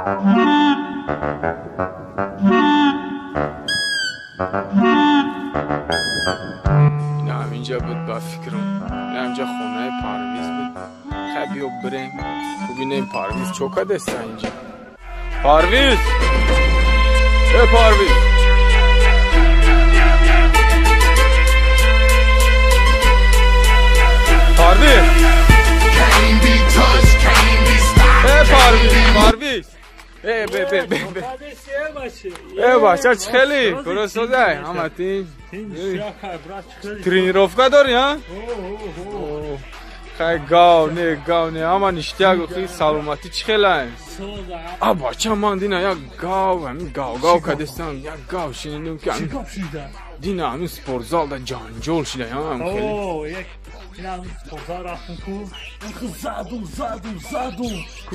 نه اینجا بود با فکرم نه اینجا خونه پرویز بود خیلی بیا بریم ببینیم پرویز چوکا دسته اینجا پرویز پرویز پرویز پرویز باشه چه خیلی درست شده همتی ترینیروفکا داری ها خیلی گاو نه اما نشتیاگو خیلی سلامتی چه خیلی باچه من دینا یک گاو همین گاو که دستم یک گاو شنیدم که دینا همین سپورزال دا جانجول شده هم خیلی این هم سپورزال رفتم کو زدم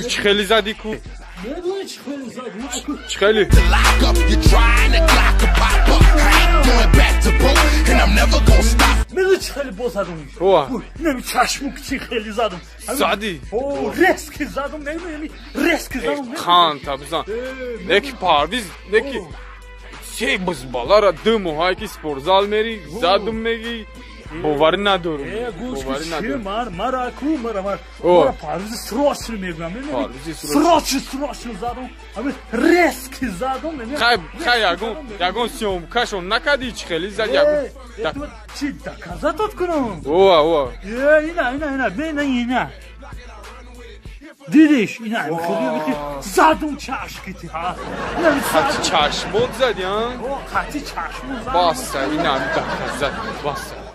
چه خیلی زدی کو؟ ندونه چه خیلی زدم چه خیلی؟ میدونی چه خیلی با زدم نمی چشمو چی خیلی زدم زدی؟ رسک زدم نمی رسک زدم خان تابزان نکی پرویز نکی چه بزبالا را دو موهای که سپورزال میری زدم میگی باوری ندارم باوری ندارم مرا پرویز سراش میگم سراش زدم همه رسک زدم خیلی یگون سیوم کشون نکدی چی خیلی زد یگون چی دکازاتت کنم اینا دیدیش اینا خیلی زدم چشکیتی ها خطی چشمون زدی ها؟ خطی چشمون زدم باسه اینا دکازات باسه